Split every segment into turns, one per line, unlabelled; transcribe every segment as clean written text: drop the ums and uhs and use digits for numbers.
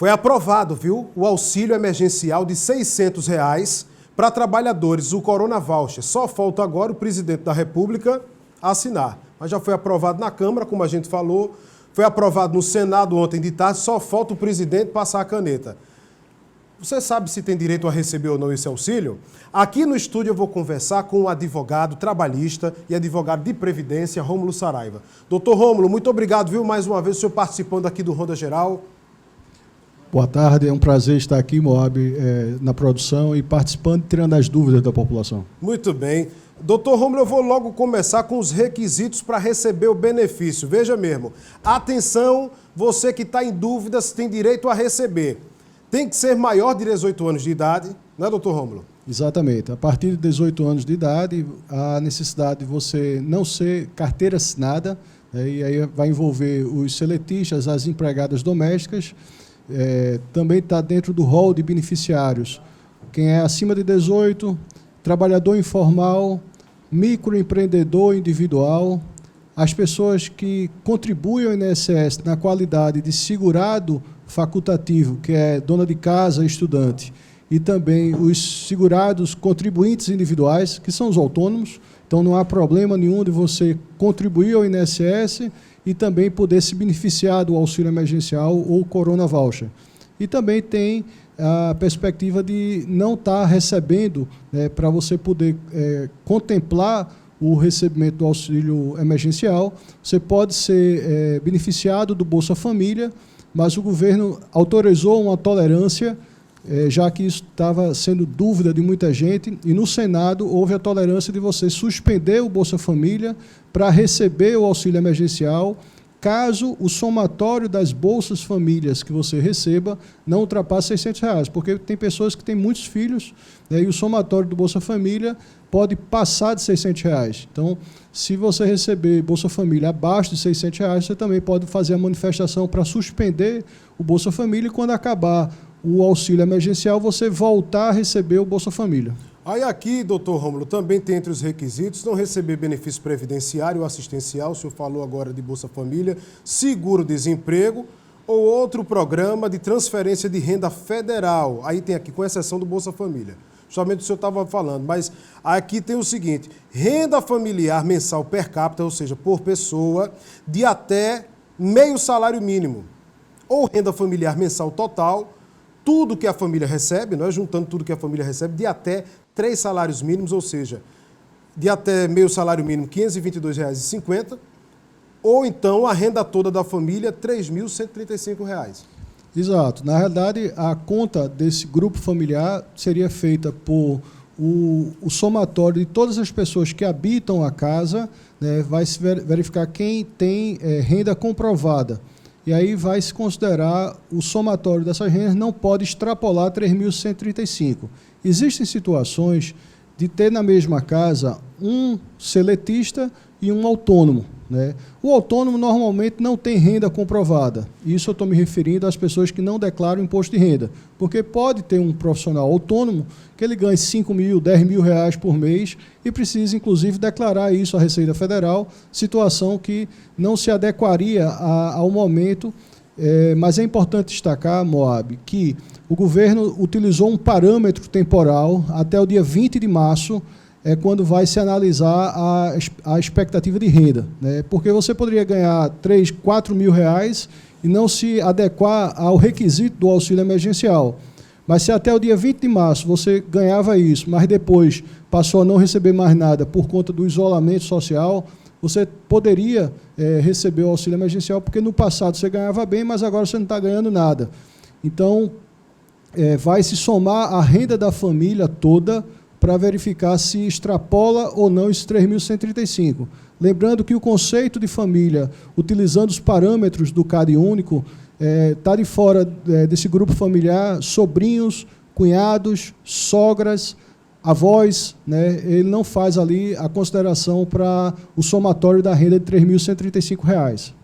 Foi aprovado, viu, o auxílio emergencial de R$ 600 para trabalhadores, o Corona Voucher. Só falta agora o presidente da República assinar. Mas já foi aprovado na Câmara, como a gente falou, foi aprovado no Senado ontem de tarde, só falta o presidente passar a caneta. Você sabe se tem direito a receber ou não esse auxílio? Aqui no estúdio eu vou conversar com um advogado trabalhista e advogado de Previdência, Rômulo Saraiva. Doutor Rômulo, muito obrigado, viu, mais uma vez, o senhor participando aqui do Ronda Geral.
Boa tarde, é um prazer estar aqui, Moab, na produção e participando e tirando as dúvidas da população.
Muito bem. Doutor Rômulo, eu vou logo começar com os requisitos para receber o benefício. Veja mesmo, atenção, você que está em dúvidas tem direito a receber. Tem que ser maior de 18 anos de idade, não é, doutor Rômulo?
Exatamente. A partir de 18 anos de idade, há necessidade de você não ser carteira assinada, e aí vai envolver os seletistas, as empregadas domésticas. Também está dentro do rol de beneficiários quem é acima de 18, trabalhador informal, microempreendedor individual, as pessoas que contribuem ao INSS na qualidade de segurado facultativo, que é dona de casa, estudante, e também os segurados contribuintes individuais, que são os autônomos. Então não há problema nenhum de você contribuir ao INSS e também poder se beneficiar do auxílio emergencial ou Corona Voucher. E também tem a perspectiva de não estar recebendo, para você poder contemplar o recebimento do auxílio emergencial. Você pode ser beneficiado do Bolsa Família, mas o governo autorizou uma tolerância, já que isso estava sendo dúvida de muita gente, e no Senado houve a tolerância de você suspender o Bolsa Família para receber o auxílio emergencial, caso o somatório das Bolsas Famílias que você receba não ultrapasse R$ 600, porque tem pessoas que têm muitos filhos, e o somatório do Bolsa Família pode passar de R$ 600. Então, se você receber Bolsa Família abaixo de R$ 600, você também pode fazer a manifestação para suspender o Bolsa Família e, quando acabar o auxílio emergencial, você voltar a receber o Bolsa Família.
Aí aqui, doutor Rômulo, também tem entre os requisitos não receber benefício previdenciário ou assistencial, o senhor falou agora de Bolsa Família, seguro-desemprego ou outro programa de transferência de renda federal. Aí tem aqui, com exceção do Bolsa Família. Justamente o senhor estava falando, mas aqui tem o seguinte: renda familiar mensal per capita, ou seja, por pessoa, de até meio salário mínimo, ou renda familiar mensal total, tudo que a família recebe, nós juntando tudo que a família recebe, de até 3 salários mínimos, ou seja, de até meio salário mínimo, R$ 522,50, ou então a renda toda da família, R$ 3.135.
Exato. Na realidade, a conta desse grupo familiar seria feita por o somatório de todas as pessoas que habitam a casa, vai se verificar quem tem renda comprovada. E aí vai se considerar o somatório dessas rendas, não pode extrapolar 3.135. Existem situações de ter na mesma casa um seletista e um autônomo. O autônomo normalmente não tem renda comprovada. Isso eu estou me referindo às pessoas que não declaram imposto de renda. Porque pode ter um profissional autônomo que ele ganhe 5 mil, 10 mil reais por mês e precisa, inclusive, declarar isso à Receita Federal, situação que não se adequaria ao momento. Mas é importante destacar, Moab, que o governo utilizou um parâmetro temporal até o dia 20 de março, quando vai se analisar a expectativa de renda. Porque você poderia ganhar 3, 4 mil reais e não se adequar ao requisito do auxílio emergencial. Mas se até o dia 20 de março você ganhava isso, mas depois passou a não receber mais nada por conta do isolamento social, você poderia receber o auxílio emergencial, porque no passado você ganhava bem, mas agora você não está ganhando nada. Então, vai se somar a renda da família toda para verificar se extrapola ou não esses 3.135. Lembrando que o conceito de família, utilizando os parâmetros do CAD único, está de fora desse grupo familiar sobrinhos, cunhados, sogras, avós, ele não faz ali a consideração para o somatório da renda de R$ 3.135.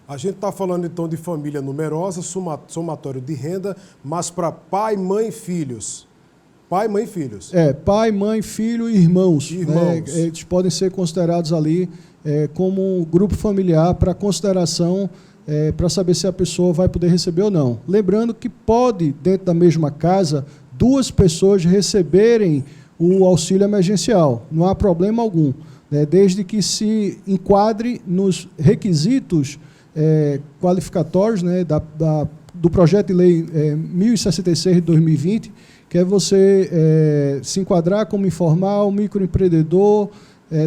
A gente está falando, então, de família numerosa, somatório de renda, mas para pai, mãe e filhos. Pai, mãe e filhos.
Pai, mãe, filho e irmãos.
Irmãos.
Eles podem ser considerados ali como um grupo familiar para consideração para saber se a pessoa vai poder receber ou não. Lembrando que pode, dentro da mesma casa, 2 pessoas receberem o auxílio emergencial, não há problema algum, né, desde que se enquadre nos requisitos qualificatórios, né, do projeto de lei 1066 de 2020, que é você se enquadrar como informal, microempreendedor,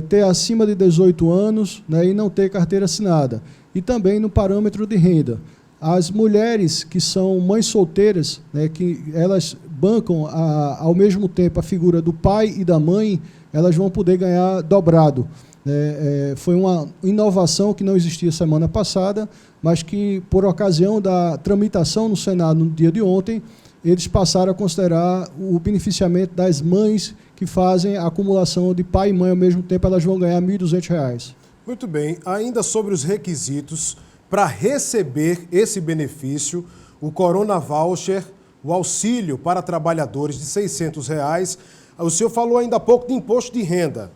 ter acima de 18 anos, né, e não ter carteira assinada. E também no parâmetro de renda. As mulheres que são mães solteiras, né, que elas bancam ao mesmo tempo a figura do pai e da mãe, elas vão poder ganhar dobrado. Foi uma inovação que não existia semana passada, mas que, por ocasião da tramitação no Senado no dia de ontem, eles passaram a considerar o beneficiamento das mães que fazem a acumulação de pai e mãe ao mesmo tempo, elas vão ganhar R$ 1.200.
Muito bem. Ainda sobre os requisitos para receber esse benefício, o Corona Voucher, o auxílio para trabalhadores de R$ 600, o senhor falou ainda há pouco de imposto de renda,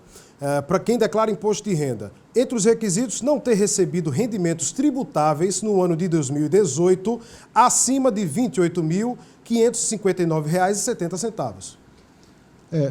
para quem declara imposto de renda. Entre os requisitos, não ter recebido rendimentos tributáveis no ano de 2018 acima de R$ 28.559,70.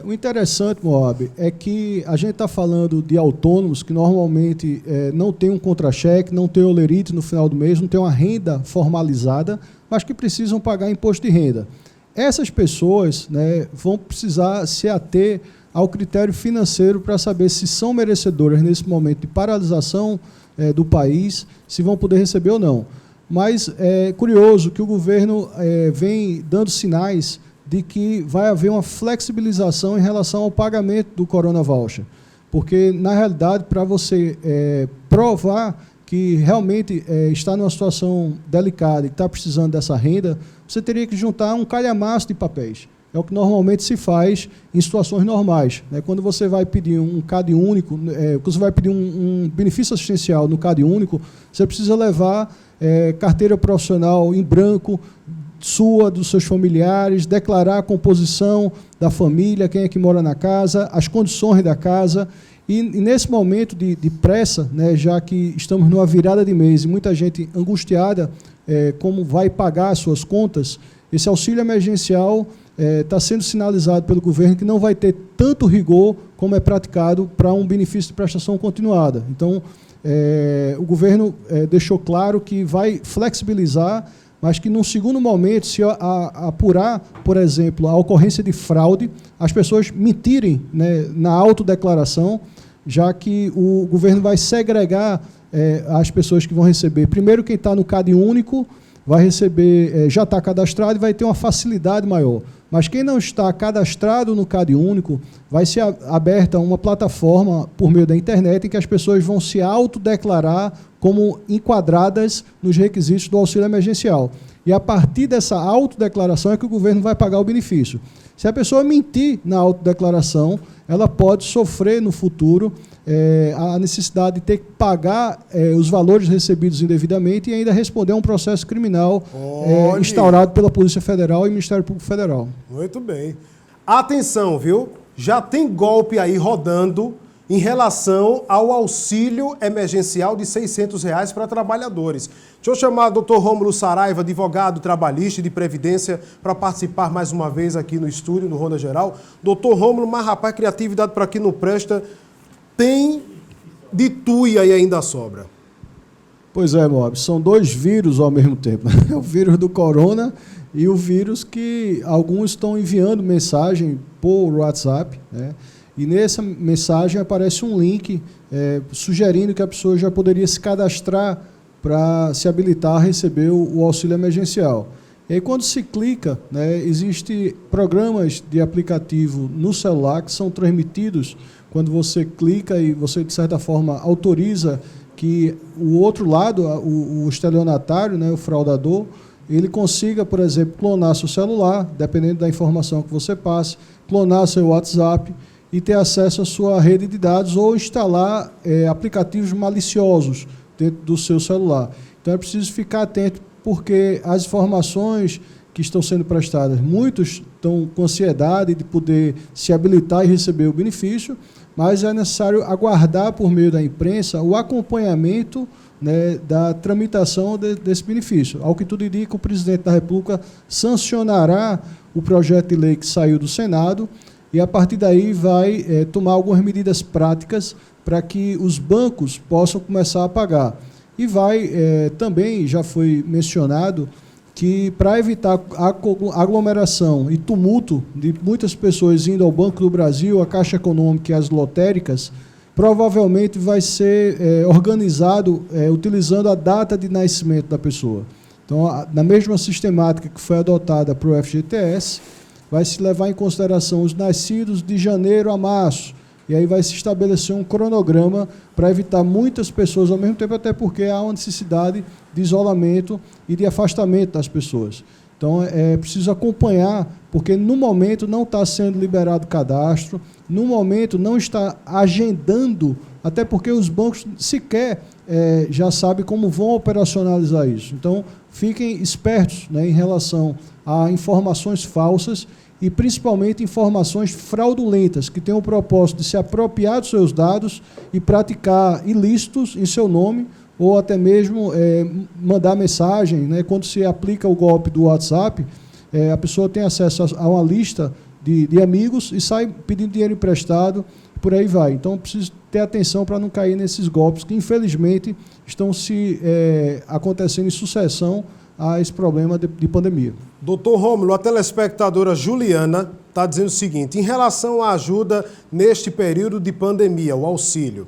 O interessante, Moab, é que a gente está falando de autônomos que normalmente não tem um contra-cheque, não tem olerite no final do mês, não tem uma renda formalizada, mas que precisam pagar imposto de renda. Essas pessoas, né, vão precisar se ater ao critério financeiro para saber se são merecedoras nesse momento de paralisação do país, se vão poder receber ou não. Mas é curioso que o governo vem dando sinais de que vai haver uma flexibilização em relação ao pagamento do Corona Voucher. Porque, na realidade, para você provar que realmente está numa situação delicada e está precisando dessa renda, você teria que juntar um calhamaço de papéis. É o que normalmente se faz em situações normais, né? Quando você vai pedir um CAD único, quando você vai pedir um benefício assistencial no CAD único, você precisa levar carteira profissional em branco, sua, dos seus familiares, declarar a composição da família, quem é que mora na casa, as condições da casa. E nesse momento de pressa, né, já que estamos numa virada de mês e muita gente angustiada como vai pagar as suas contas, esse auxílio emergencial está sendo sinalizado pelo governo que não vai ter tanto rigor como é praticado para um benefício de prestação continuada. Então, o governo deixou claro que vai flexibilizar, mas que, num segundo momento, se apurar, por exemplo, a ocorrência de fraude, as pessoas mentirem, né, na autodeclaração, já que o governo vai segregar as pessoas que vão receber. Primeiro, quem está no CAD único vai receber, já está cadastrado e vai ter uma facilidade maior. Mas quem não está cadastrado no CAD único, vai ser aberta uma plataforma por meio da internet em que as pessoas vão se autodeclarar como enquadradas nos requisitos do auxílio emergencial. E a partir dessa autodeclaração é que o governo vai pagar o benefício. Se a pessoa mentir na autodeclaração, ela pode sofrer no futuro a necessidade de ter que pagar os valores recebidos indevidamente e ainda responder a um processo criminal instaurado pela Polícia Federal e Ministério Público Federal.
Muito bem. Atenção, viu? Já tem golpe aí rodando em relação ao auxílio emergencial de R$ 600 para trabalhadores. Deixa eu chamar o doutor Rômulo Saraiva, advogado trabalhista e de Previdência, para participar mais uma vez aqui no estúdio, no Ronda Geral. Doutor Rômulo, mas rapaz, criatividade para aqui não presta, tem de tuia e ainda sobra.
Pois é, Moab, são 2 vírus ao mesmo tempo. O vírus do corona e o vírus que alguns estão enviando mensagem por WhatsApp, né? E nessa mensagem aparece um link sugerindo que a pessoa já poderia se cadastrar para se habilitar a receber o auxílio emergencial. E aí, quando se clica, né, existem programas de aplicativo no celular que são transmitidos quando você clica e você, de certa forma, autoriza que o outro lado, o estelionatário, né, o fraudador, ele consiga, por exemplo, clonar seu celular, dependendo da informação que você passe, clonar seu WhatsApp e ter acesso à sua rede de dados ou instalar aplicativos maliciosos dentro do seu celular. Então é preciso ficar atento, porque as informações que estão sendo prestadas, muitos estão com ansiedade de poder se habilitar e receber o benefício, mas é necessário aguardar por meio da imprensa o acompanhamento, né, da tramitação desse benefício. Ao que tudo indica, o presidente da República sancionará o projeto de lei que saiu do Senado e, a partir daí, vai tomar algumas medidas práticas para que os bancos possam começar a pagar. E vai, também, já foi mencionado, que para evitar aglomeração e tumulto de muitas pessoas indo ao Banco do Brasil, à Caixa Econômica e às lotéricas, provavelmente vai ser organizado utilizando a data de nascimento da pessoa. Então, na mesma sistemática que foi adotada para o FGTS, vai se levar em consideração os nascidos de janeiro a março, e aí vai se estabelecer um cronograma para evitar muitas pessoas ao mesmo tempo, até porque há uma necessidade de isolamento e de afastamento das pessoas. Então, é preciso acompanhar, porque no momento não está sendo liberado cadastro, no momento não está agendando, até porque os bancos sequer já sabem como vão operacionalizar isso. Então, fiquem espertos, né, em relação a informações falsas e principalmente informações fraudulentas, que têm o propósito de se apropriar dos seus dados e praticar ilícitos em seu nome, ou até mesmo mandar mensagem, né? Quando se aplica o golpe do WhatsApp, a pessoa tem acesso a uma lista de amigos e sai pedindo dinheiro emprestado, por aí vai. Então, preciso ter atenção para não cair nesses golpes que, infelizmente, estão se acontecendo em sucessão a esse problema de pandemia.
Doutor Rômulo, a telespectadora Juliana está dizendo o seguinte: em relação à ajuda neste período de pandemia, o auxílio,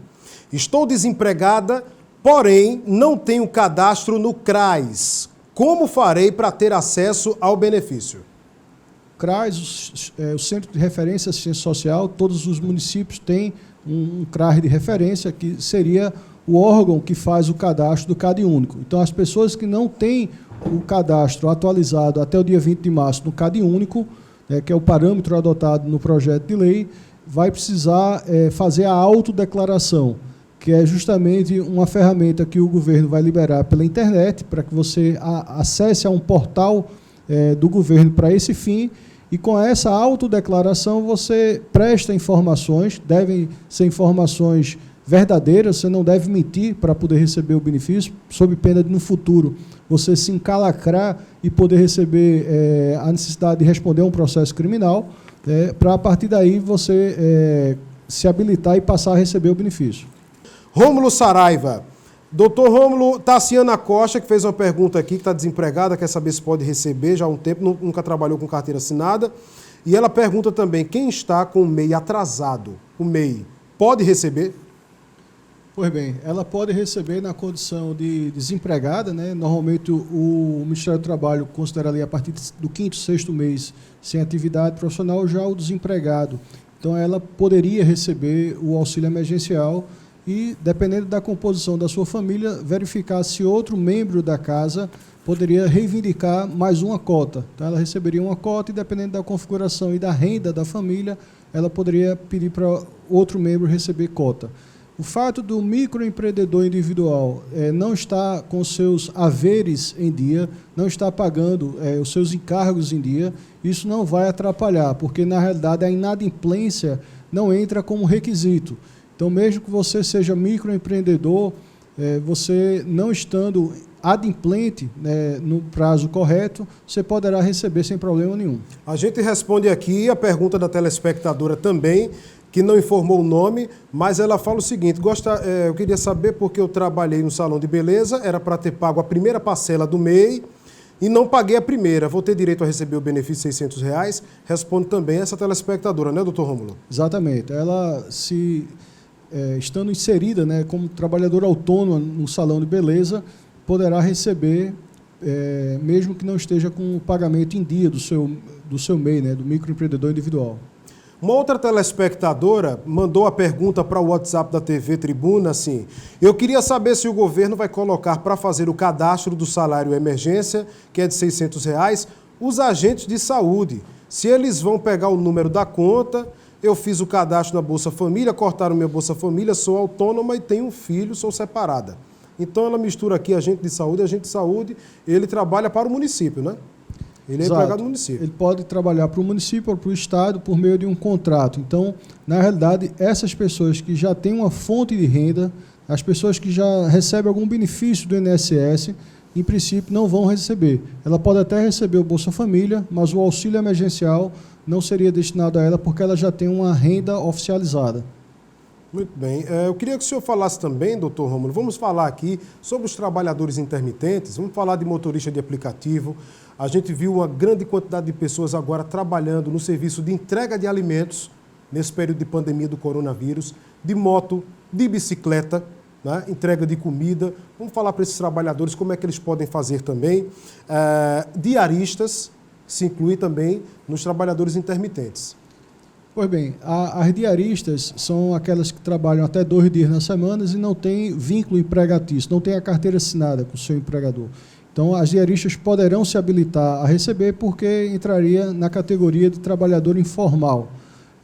estou desempregada, porém não tenho cadastro no CRAS. Como farei para ter acesso ao benefício?
CRAS, o Centro de Referência Assistência Social, todos os municípios têm um CRAS de referência, que seria o órgão que faz o cadastro do CAD único. Então, as pessoas que não têm o cadastro atualizado até o dia 20 de março no CAD único, que é o parâmetro adotado no projeto de lei, vai precisar fazer a autodeclaração, que é justamente uma ferramenta que o governo vai liberar pela internet, para que você acesse a um portal do governo para esse fim, e com essa autodeclaração você presta informações, devem ser informações verdadeiras, você não deve mentir para poder receber o benefício, sob pena de, no futuro, você se encalacrar e poder receber a necessidade de responder a um processo criminal, para, a partir daí, você se habilitar e passar a receber o benefício.
Rômulo Saraiva. Doutor Rômulo, Tassiana Costa, que fez uma pergunta aqui, que está desempregada, quer saber se pode receber já há um tempo, nunca trabalhou com carteira assinada. E ela pergunta também, quem está com o MEI atrasado, o MEI, pode receber?
Pois bem, ela pode receber na condição de desempregada, né? Normalmente o Ministério do Trabalho considera ali a partir do 5º, 6º mês sem atividade profissional já o desempregado. Então ela poderia receber o auxílio emergencial e, dependendo da composição da sua família, verificar se outro membro da casa poderia reivindicar mais uma cota. Então ela receberia uma cota e, dependendo da configuração e da renda da família, ela poderia pedir para outro membro receber cota. O fato do microempreendedor individual não estar com seus haveres em dia, não estar pagando os seus encargos em dia, isso não vai atrapalhar, porque, na realidade, a inadimplência não entra como requisito. Então, mesmo que você seja microempreendedor, você não estando adimplente, no prazo correto, você poderá receber sem problema nenhum. A
gente responde aqui a pergunta da telespectadora também, que não informou o nome, mas ela fala o seguinte: eu queria saber porque eu trabalhei no salão de beleza, era para ter pago a primeira parcela do MEI e não paguei a primeira. Vou ter direito a receber o benefício de R$600? Responde também essa telespectadora, né, doutor Rômulo?
Exatamente. Ela, estando inserida, como trabalhadora autônoma no salão de beleza, poderá receber, mesmo que não esteja com o pagamento em dia do seu MEI, do microempreendedor individual.
Uma outra telespectadora mandou a pergunta para o WhatsApp da TV Tribuna, assim: eu queria saber se o governo vai colocar para fazer o cadastro do salário emergência, que é de R$600, os agentes de saúde. Se eles vão pegar o número da conta, eu fiz o cadastro na Bolsa Família, cortaram minha Bolsa Família, sou autônoma e tenho um filho, sou separada. Então ela mistura aqui agente de saúde, ele trabalha para o município, né? Ele é
Exato.
empregado do município.
Ele pode trabalhar para o município ou para o estado por meio de um contrato. Então, na realidade, essas pessoas que já têm uma fonte de renda, as pessoas que já recebem algum benefício do INSS, em princípio, não vão receber. Ela pode até receber o Bolsa Família, mas o auxílio emergencial não seria destinado a ela porque ela já tem uma renda oficializada.
Muito bem. Eu queria que o senhor falasse também, doutor Rômulo, vamos falar aqui sobre os trabalhadores intermitentes, vamos falar de motorista de aplicativo. A gente viu uma grande quantidade de pessoas agora trabalhando no serviço de entrega de alimentos, nesse período de pandemia do coronavírus, de moto, de bicicleta, né? Entrega de comida. Vamos falar para esses trabalhadores como é que eles podem fazer também. Diaristas, se inclui também nos trabalhadores intermitentes.
Pois bem, as diaristas são aquelas que trabalham até 2 dias na semana e não têm vínculo empregatício, não têm a carteira assinada com o seu empregador. Então, as diaristas poderão se habilitar a receber porque entraria na categoria de trabalhador informal.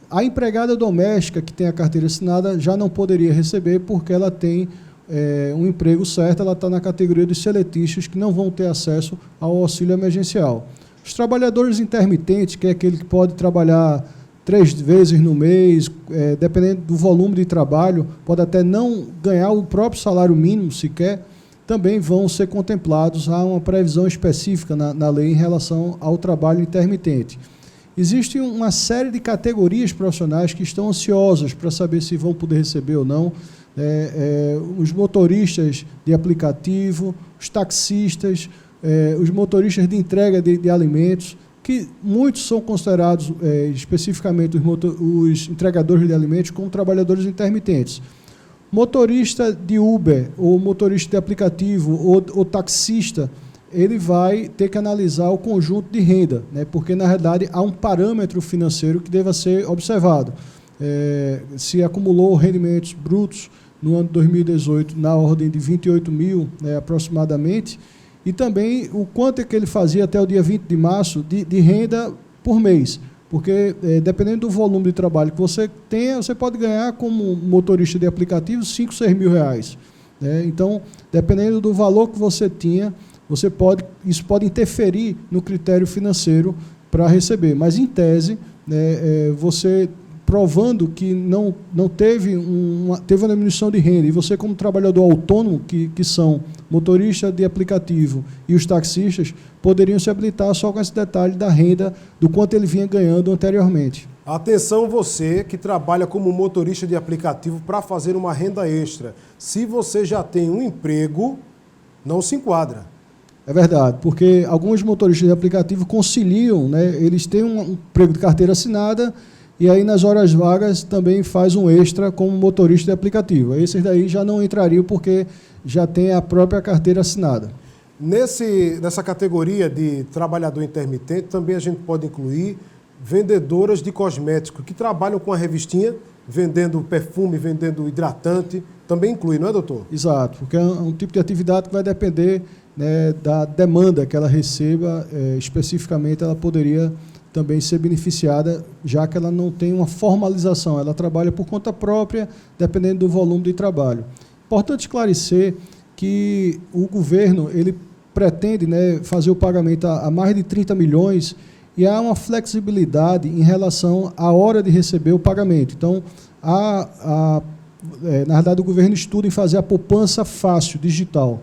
A empregada doméstica que tem a carteira assinada já não poderia receber porque ela tem um emprego certo, ela está na categoria dos seletistas que não vão ter acesso ao auxílio emergencial. Os trabalhadores intermitentes, que é aquele que pode trabalhar 3 vezes no mês, dependendo do volume de trabalho, pode até não ganhar o próprio salário mínimo sequer, também vão ser contemplados. Há uma previsão específica na lei em relação ao trabalho intermitente. Existe uma série de categorias profissionais que estão ansiosas para saber se vão poder receber ou não. Os motoristas de aplicativo, os taxistas, os motoristas de entrega de alimentos, que muitos são considerados, especificamente os entregadores de alimentos, como trabalhadores intermitentes. Motorista de Uber, ou motorista de aplicativo, ou taxista, ele vai ter que analisar o conjunto de renda, né? Porque, na realidade, há um parâmetro financeiro que deva ser observado. Se acumulou rendimentos brutos no ano de 2018 na ordem de 28 mil, aproximadamente, e também o quanto é que ele fazia até o dia 20 de março de renda por mês. Porque, dependendo do volume de trabalho que você tenha, você pode ganhar como motorista de aplicativo 5, 6 mil reais. Né? Então, dependendo do valor que você tinha, isso pode interferir no critério financeiro para receber. Mas, em tese, você provando que não teve uma diminuição de renda, e você, como trabalhador autônomo, que são motorista de aplicativo e os taxistas, poderiam se habilitar só com esse detalhe da renda, do quanto ele vinha ganhando anteriormente.
Atenção você que trabalha como motorista de aplicativo para fazer uma renda extra. Se você já tem um emprego, não se enquadra.
É verdade, porque alguns motoristas de aplicativo conciliam, né? Eles têm um emprego de carteira assinada e aí nas horas vagas também faz um extra como motorista de aplicativo. Esses daí já não entrariam porque já tem a própria carteira assinada.
Nessa categoria de trabalhador intermitente, também a gente pode incluir vendedoras de cosméticos que trabalham com a revistinha, vendendo perfume, vendendo hidratante, também inclui, não é, doutor?
Exato, porque é um tipo de atividade que vai depender, né, da demanda que ela receba. Especificamente, ela poderia também ser beneficiada, já que ela não tem uma formalização, ela trabalha por conta própria, dependendo do volume de trabalho. Importante esclarecer que o governo ele pretende, né, fazer o pagamento a mais de 30 milhões e há uma flexibilidade em relação à hora de receber o pagamento. Então, na verdade, o governo estuda em fazer a poupança fácil, digital.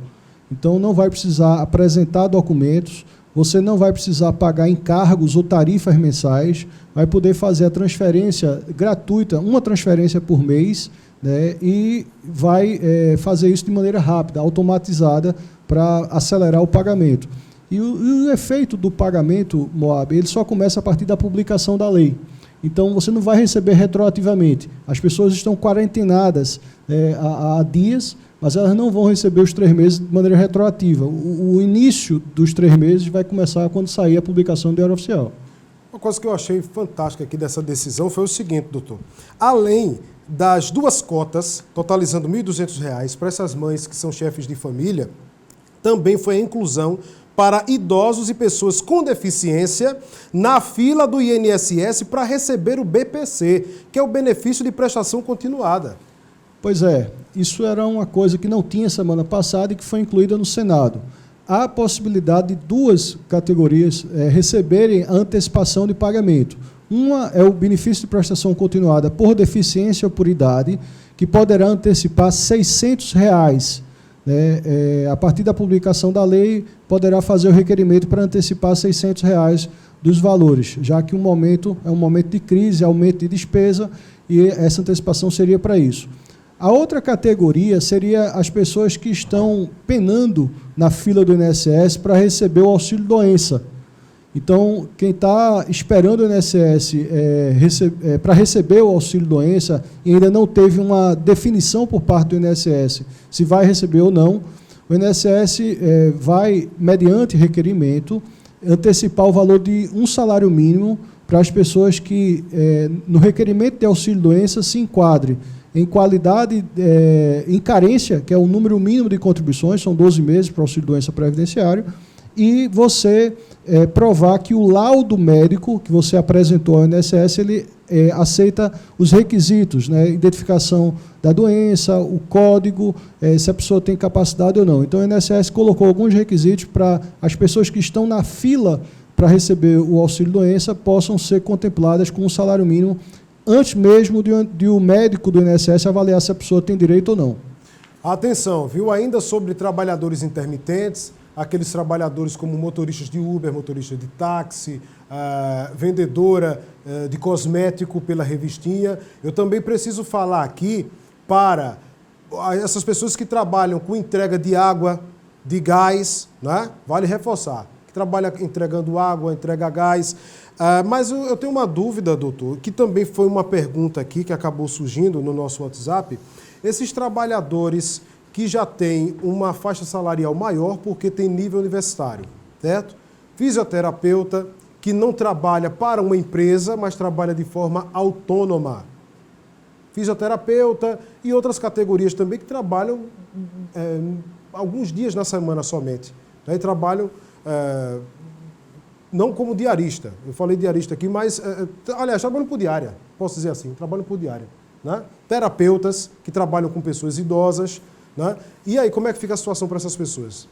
Então, não vai precisar apresentar documentos, você não vai precisar pagar encargos ou tarifas mensais, vai poder fazer a transferência gratuita, uma transferência por mês, né, e vai fazer isso de maneira rápida, automatizada, para acelerar o pagamento. E o efeito do pagamento, Moab, ele só começa a partir da publicação da lei. Então, você não vai receber retroativamente. As pessoas estão quarentenadas há dias, mas elas não vão receber os 3 meses de maneira retroativa. O início dos 3 meses vai começar quando sair a publicação do Diário Oficial.
Uma coisa que eu achei fantástica aqui dessa decisão foi o seguinte, doutor. Além das 2 cotas, totalizando R$ 1.200 para essas mães que são chefes de família, também foi a inclusão para idosos e pessoas com deficiência na fila do INSS para receber o BPC, que é o benefício de prestação continuada.
Pois é, isso era uma coisa que não tinha semana passada e que foi incluída no Senado. há a possibilidade de duas categorias receberem a antecipação de pagamento. Uma é o benefício de prestação continuada por deficiência ou por idade, que poderá antecipar R$ 600. Né? A partir da publicação da lei, poderá fazer o requerimento para antecipar R$ 600 dos valores, já que o momento é um momento de crise, aumento de despesa, e essa antecipação seria para isso. A outra categoria seria as pessoas que estão penando na fila do INSS para receber o auxílio-doença. Então, quem está esperando o INSS para receber o auxílio-doença e ainda não teve uma definição por parte do INSS se vai receber ou não, o INSS vai, mediante requerimento, antecipar o valor de um salário mínimo para as pessoas que, no requerimento de auxílio-doença, se enquadre em qualidade, em carência, que é o número mínimo de contribuições, são 12 meses para o auxílio-doença previdenciário, e você provar que o laudo médico que você apresentou ao INSS, ele aceita os requisitos, né, identificação da doença, o código, se a pessoa tem capacidade ou não. Então, o INSS colocou alguns requisitos para as pessoas que estão na fila para receber o auxílio-doença possam ser contempladas com um salário mínimo antes mesmo de o médico do INSS avaliar se a pessoa tem direito ou não.
Atenção, viu? Ainda sobre trabalhadores intermitentes, aqueles trabalhadores como motoristas de Uber, motorista de táxi, vendedora de cosmético pela revistinha. Eu também preciso falar aqui para essas pessoas que trabalham com entrega de água, de gás, né? Vale reforçar, que trabalha entregando água, entrega gás. Mas eu tenho uma dúvida, doutor, que também foi uma pergunta aqui que acabou surgindo no nosso WhatsApp. Esses trabalhadores que já têm uma faixa salarial maior porque tem nível universitário, certo? Fisioterapeuta que não trabalha para uma empresa, mas trabalha de forma autônoma. Fisioterapeuta e outras categorias também que trabalham alguns dias na semana somente. Né? E trabalham não como diarista. Eu falei diarista aqui, mas, aliás, trabalham por diária, posso dizer assim, trabalham por diária. Né? Terapeutas que trabalham com pessoas idosas. Né? E aí, como é que fica a situação para essas pessoas?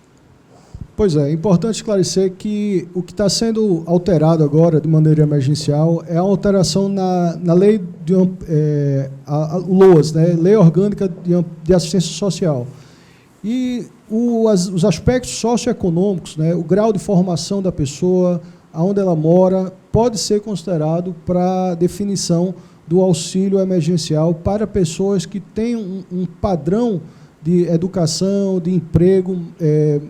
Pois é importante esclarecer que o que está sendo alterado agora, de maneira emergencial, é a alteração na lei de LOAS, né? Lei Orgânica de Assistência Social. E os aspectos socioeconômicos, né? O grau de formação da pessoa, aonde ela mora, pode ser considerado para definição do auxílio emergencial para pessoas que têm um padrão de educação, de emprego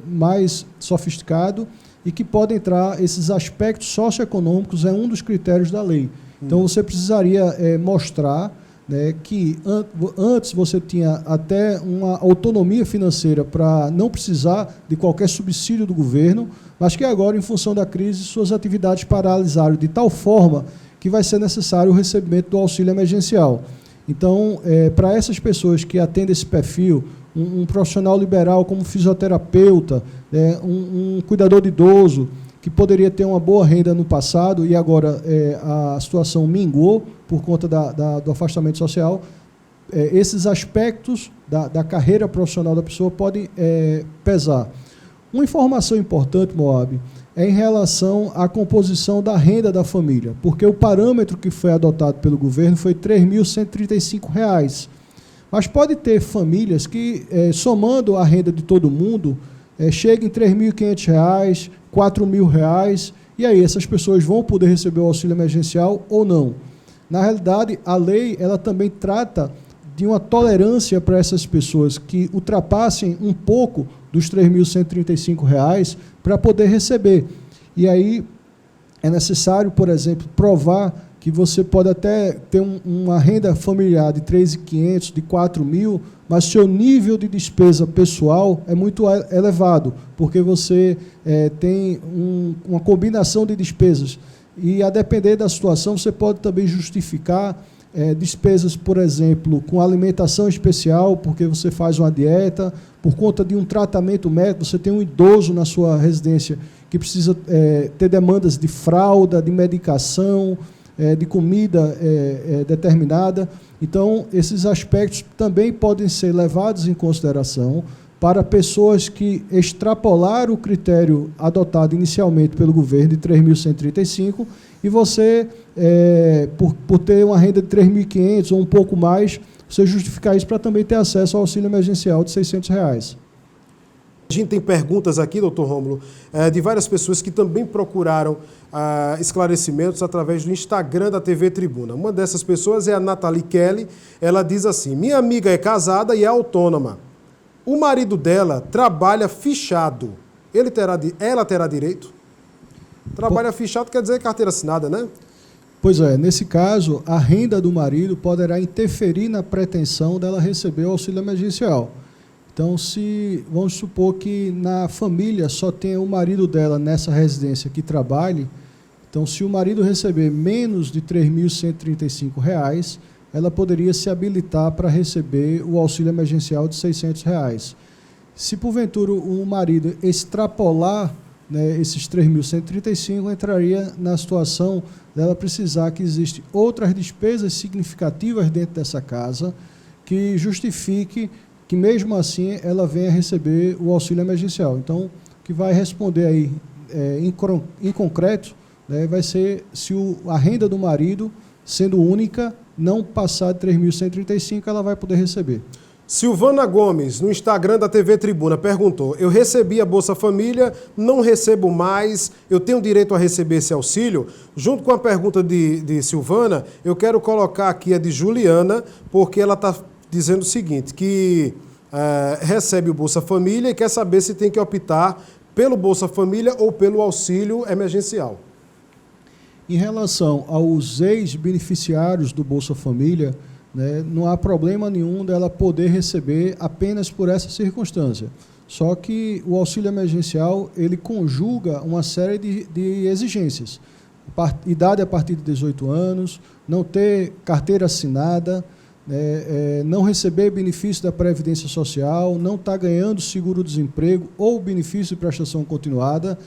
mais sofisticado e que pode entrar, esses aspectos socioeconômicos é um dos critérios da lei. Então, você precisaria mostrar, né, que antes você tinha até uma autonomia financeira para não precisar de qualquer subsídio do governo, mas que agora, em função da crise, suas atividades paralisaram de tal forma que vai ser necessário o recebimento do auxílio emergencial. Então, para essas pessoas que atendem esse perfil, um profissional liberal como fisioterapeuta, um cuidador de idoso, que poderia ter uma boa renda no passado e agora a situação minguou por conta do afastamento social, esses aspectos da carreira profissional da pessoa podem pesar. Uma informação importante, Moab, é em relação à composição da renda da família, porque o parâmetro que foi adotado pelo governo foi R$ 3.135. Mas pode ter famílias que, somando a renda de todo mundo, cheguem em R$ 3.500, R$ 4.000, e aí essas pessoas vão poder receber o auxílio emergencial ou não. Na realidade, a lei ela também trata de uma tolerância para essas pessoas que ultrapassem um pouco dos R$ 3.135 para poder receber. E aí é necessário, por exemplo, provar que você pode até ter uma renda familiar de R$ 3.500, de R$ 4.000, mas seu nível de despesa pessoal é muito elevado, porque você tem uma combinação de despesas. E, a depender da situação, você pode também justificar despesas, por exemplo, com alimentação especial, porque você faz uma dieta, por conta de um tratamento médico, você tem um idoso na sua residência que precisa ter demandas de fralda, de medicação, de comida determinada. Então, esses aspectos também podem ser levados em consideração para pessoas que extrapolaram o critério adotado inicialmente pelo governo de 3.135 e você, por ter uma renda de 3.500 ou um pouco mais, você justificar isso para também ter acesso ao auxílio emergencial de R$600.
A gente tem perguntas aqui, doutor Rômulo, de várias pessoas que também procuraram esclarecimentos através do Instagram da TV Tribuna. Uma dessas pessoas é a Nathalie Kelly. Ela diz assim: minha amiga é casada e é autônoma. O marido dela trabalha fichado. Ela terá direito? Trabalha fichado quer dizer carteira assinada, né?
Pois é, nesse caso, a renda do marido poderá interferir na pretensão dela receber o auxílio emergencial. Então, vamos supor que na família só tenha o marido dela nessa residência que trabalhe, então se o marido receber menos de R$3.135, ela poderia se habilitar para receber o auxílio emergencial de R$600. Se porventura o marido extrapolar, né, esses 3.135, entraria na situação dela precisar que existem outras despesas significativas dentro dessa casa que justifique que mesmo assim ela venha receber o auxílio emergencial. Então, o que vai responder aí em concreto, né, vai ser se a renda do marido, sendo única, não passar de 3.135, ela vai poder receber.
Silvana Gomes, no Instagram da TV Tribuna, perguntou: eu recebi a Bolsa Família, não recebo mais, eu tenho direito a receber esse auxílio? Junto com a pergunta de Silvana, eu quero colocar aqui a de Juliana, porque ela está dizendo o seguinte, que recebe o Bolsa Família e quer saber se tem que optar pelo Bolsa Família ou pelo auxílio emergencial.
Em relação aos ex-beneficiários do Bolsa Família, né, não há problema nenhum dela poder receber apenas por essa circunstância. Só que o auxílio emergencial, ele conjuga uma série de exigências. Idade a partir de 18 anos, não ter carteira assinada, não receber benefício da Previdência Social, não estar ganhando seguro-desemprego ou benefício de prestação continuada.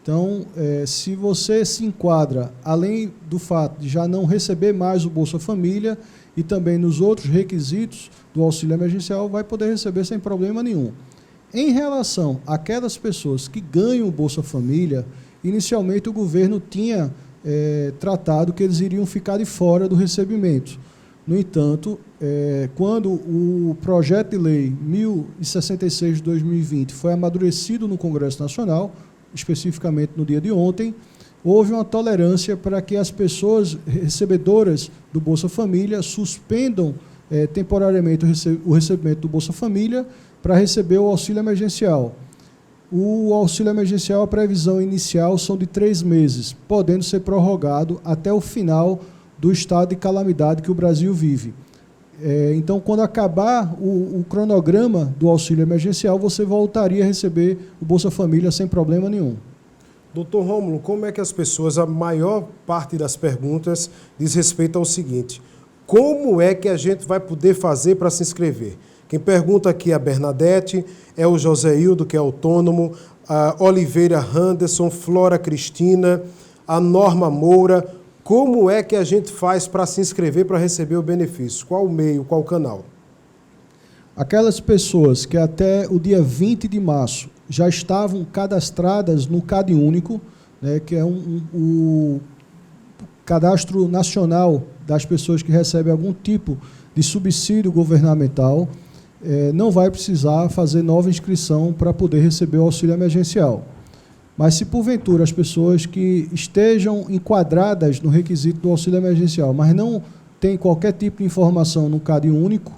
Então, se você se enquadra, além do fato de já não receber mais o Bolsa Família e também nos outros requisitos do auxílio emergencial, vai poder receber sem problema nenhum. Em relação àquelas pessoas que ganham o Bolsa Família, inicialmente o governo tinha tratado que eles iriam ficar de fora do recebimento. No entanto, quando o projeto de lei 1066 de 2020 foi amadurecido no Congresso Nacional, especificamente no dia de ontem, houve uma tolerância para que as pessoas recebedoras do Bolsa Família suspendam temporariamente o recebimento do Bolsa Família para receber o auxílio emergencial. O auxílio emergencial, a previsão inicial são de 3 meses, podendo ser prorrogado até o final do estado de calamidade que o Brasil vive. Então, quando acabar o cronograma do auxílio emergencial, você voltaria a receber o Bolsa Família sem problema nenhum.
Doutor Rômulo, como é que as pessoas, a maior parte das perguntas diz respeito ao seguinte: como é que a gente vai poder fazer para se inscrever? Quem pergunta aqui é a Bernadette, é o Joséildo, que é autônomo, a Oliveira Anderson, Flora Cristina, a Norma Moura. Como é que a gente faz para se inscrever para receber o benefício? Qual o meio, qual o canal?
Aquelas pessoas que até o dia 20 de março já estavam cadastradas no CadÚnico, né, que é o cadastro nacional das pessoas que recebem algum tipo de subsídio governamental, não vai precisar fazer nova inscrição para poder receber o auxílio emergencial. Mas se porventura as pessoas que estejam enquadradas no requisito do auxílio emergencial, mas não têm qualquer tipo de informação no CadÚnico,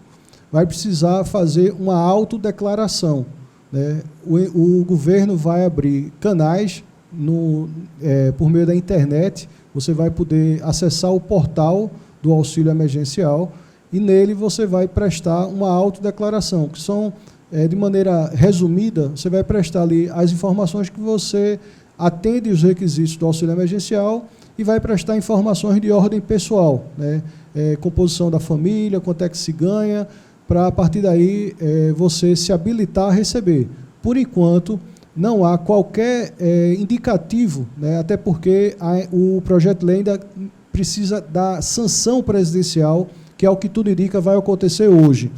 vai precisar fazer uma autodeclaração, né? O governo vai abrir canais por meio da internet, você vai poder acessar o portal do auxílio emergencial e nele você vai prestar uma autodeclaração, que são, de maneira resumida, você vai prestar ali as informações que você atende os requisitos do auxílio emergencial e vai prestar informações de ordem pessoal, né? Composição da família, quanto é que se ganha, para a partir daí você se habilitar a receber. Por enquanto, não há qualquer indicativo, né? Até porque o projeto de lei ainda precisa da sanção presidencial, que é o que tudo indica vai acontecer hoje.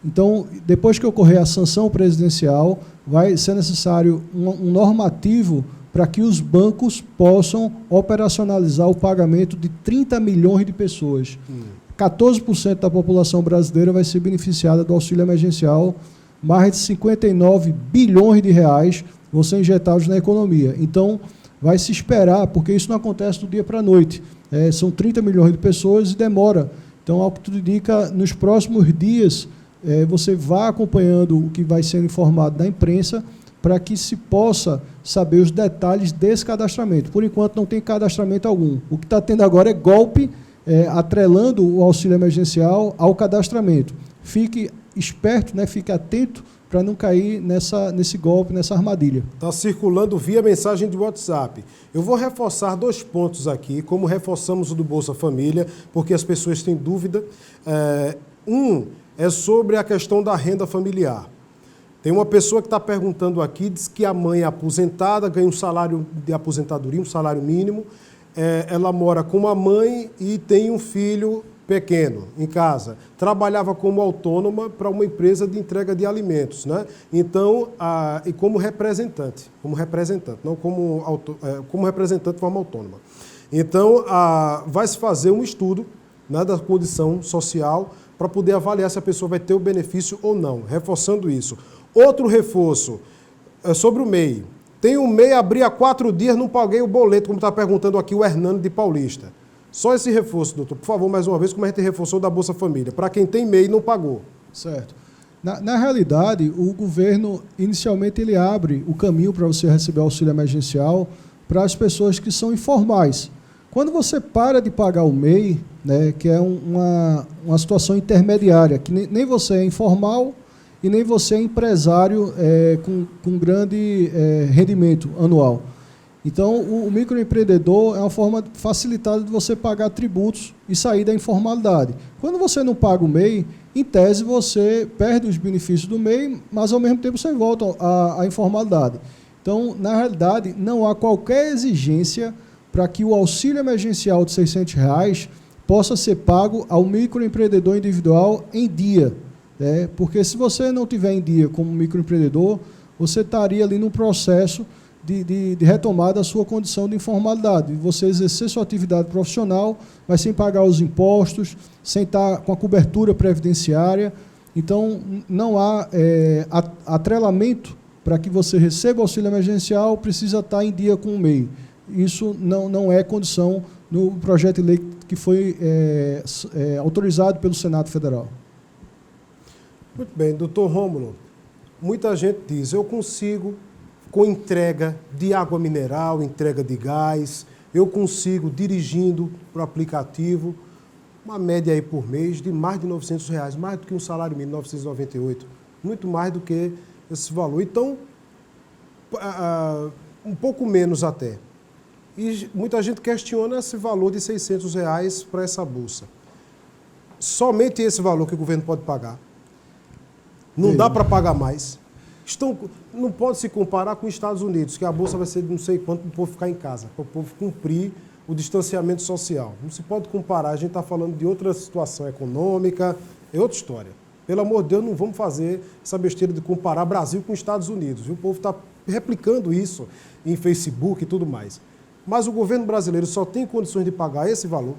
Então, depois que ocorrer a sanção presidencial, vai ser necessário um normativo para que os bancos possam operacionalizar o pagamento de 30 milhões de pessoas. 14% da população brasileira vai ser beneficiada do auxílio emergencial, mais de 59 bilhões de reais vão ser injetados na economia. Então, vai se esperar, porque isso não acontece do dia para a noite. São 30 milhões de pessoas e demora. Então, ao que tudo indica, nos próximos dias, você vá acompanhando o que vai sendo informado na imprensa para que se possa saber os detalhes desse cadastramento. Por enquanto, não tem cadastramento algum. O que está tendo agora é golpe, atrelando o auxílio emergencial ao cadastramento. Fique esperto, né, fique atento para não cair nesse golpe, nessa armadilha. Está circulando via mensagem de WhatsApp. Eu vou reforçar 2 pontos aqui, como reforçamos o do Bolsa Família, porque as pessoas têm dúvida. Um é sobre a questão da renda familiar. Tem uma pessoa que está perguntando aqui, diz que a mãe é aposentada, ganha um salário de aposentadoria, um salário mínimo. Ela mora com a mãe e tem um filho pequeno em casa. Trabalhava como autônoma para uma empresa de entrega de alimentos, né? Então, e como representante, não como representante de forma autônoma. Então, vai se fazer um estudo, né, da condição social para poder avaliar se a pessoa vai ter o benefício ou não, reforçando isso. Outro reforço é sobre o MEI. Tem um MEI, abri há 4 dias, não paguei o boleto, como está perguntando aqui o Hernando de Paulista. Só esse reforço, doutor, por favor, mais uma vez, como a gente reforçou da Bolsa Família. Para quem tem MEI, não pagou. Certo. Na realidade, o governo, inicialmente, ele abre o caminho para você receber auxílio emergencial para as pessoas que são informais. Quando você para de pagar o MEI, né, que é uma situação intermediária, que nem você é informal e nem você é empresário com grande rendimento anual. Então, o microempreendedor é uma forma facilitada de você pagar tributos e sair da informalidade. Quando você não paga o MEI, em tese você perde os benefícios do MEI, mas ao mesmo tempo você volta à informalidade. Então, na realidade, não há qualquer exigência para que o auxílio emergencial de R$ 600 possa ser pago ao microempreendedor individual em dia. Porque se você não tiver em dia como microempreendedor, você estaria ali num processo de retomada da sua condição de informalidade. Você exercer sua atividade profissional, mas sem pagar os impostos, sem estar com a cobertura previdenciária. Então, não há atrelamento para que você receba o auxílio emergencial, precisa estar em dia com o MEI. Isso não é condição no projeto de lei que foi autorizado pelo Senado Federal. Muito bem, doutor Rômulo, muita gente diz, eu consigo, com entrega de água mineral, entrega de gás, eu consigo, dirigindo para o aplicativo, uma média aí por mês de mais de R$ 900, mais do que um salário mínimo, 998, muito mais do que esse valor. Então, um pouco menos até. E muita gente questiona esse valor de R$ 600 para essa bolsa. Somente esse valor que o governo pode pagar. Não dá para pagar mais. Não pode se comparar com os Estados Unidos, que a bolsa vai ser de não sei quanto para o povo ficar em casa, para o povo cumprir o distanciamento social. Não se pode comparar, a gente está falando de outra situação econômica, é outra história. Pelo amor de Deus, não vamos fazer essa besteira de comparar Brasil com os Estados Unidos. O povo está replicando isso em Facebook e tudo mais. Mas o governo brasileiro só tem condições de pagar esse valor?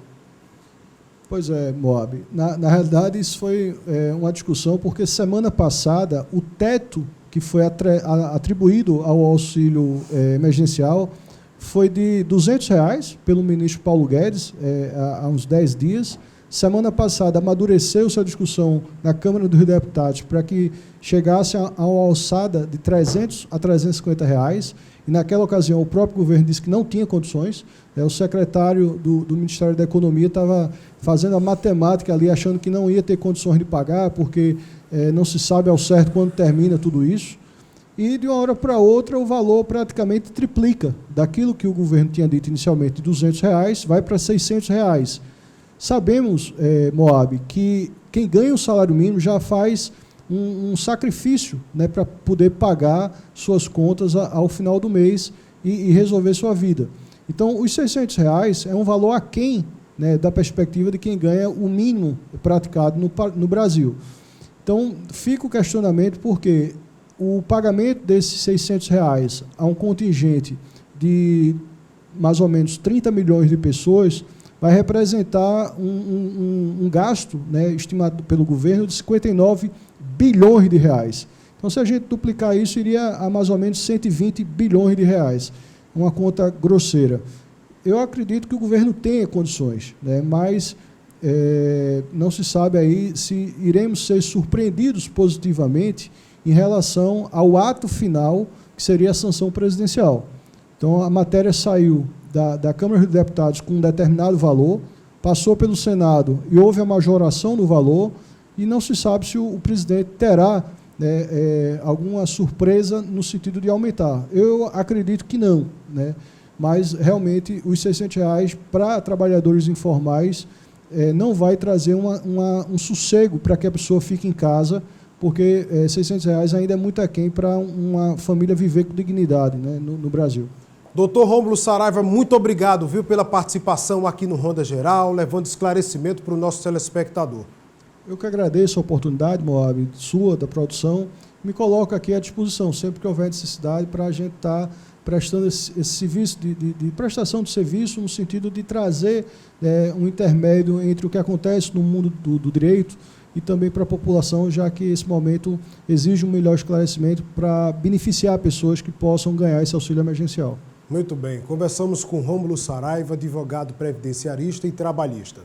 Pois é, Moab. Na realidade, isso foi uma discussão, porque semana passada o teto que foi atribuído ao auxílio emergencial foi de R$ 200 pelo ministro Paulo Guedes, há uns 10 dias. Semana passada amadureceu-se a discussão na Câmara dos Deputados para que chegasse a uma alçada de R$ 300 a R$ 350. E naquela ocasião o próprio governo disse que não tinha condições. O secretário do Ministério da Economia estava fazendo a matemática ali, achando que não ia ter condições de pagar, porque não se sabe ao certo quando termina tudo isso. E de uma hora para outra o valor praticamente triplica daquilo que o governo tinha dito inicialmente de R$ 200, vai para R$ 600. Sabemos, Moab, que quem ganha o salário mínimo já faz um sacrifício, né, para poder pagar suas contas ao final do mês e resolver sua vida. Então, os R$ 600 é um valor aquém, né, da perspectiva de quem ganha o mínimo praticado no Brasil. Então, fica o questionamento porque o pagamento desses R$600 a um contingente de mais ou menos 30 milhões de pessoas vai representar um gasto, né, estimado pelo governo de 59 bilhões de reais. Então, se a gente duplicar isso, iria a mais ou menos 120 bilhões de reais. Uma conta grosseira. Eu acredito que o governo tenha condições, né, mas não se sabe aí se iremos ser surpreendidos positivamente em relação ao ato final, que seria a sanção presidencial. Então, a matéria saiu da Câmara dos Deputados com um determinado valor, passou pelo Senado e houve a majoração do valor, e não se sabe se o presidente terá alguma surpresa no sentido de aumentar. Eu acredito que não, né? Mas, realmente, os R$600 para trabalhadores informais não vai trazer um sossego para que a pessoa fique em casa, porque R$600 ainda é muito aquém para uma família viver com dignidade, né, no Brasil.
Doutor Rômulo Saraiva, muito obrigado, viu, pela participação aqui no Ronda Geral, levando esclarecimento para o nosso telespectador.
Eu que agradeço a oportunidade, Moab, sua, da produção. Me coloco aqui à disposição, sempre que houver necessidade, para a gente estar prestando esse serviço de prestação de serviço, no sentido de trazer um intermédio entre o que acontece no mundo do direito e também para a população, já que esse momento exige um melhor esclarecimento para beneficiar pessoas que possam ganhar esse auxílio emergencial.
Muito bem, conversamos com Rômulo Saraiva, advogado previdenciarista e trabalhista.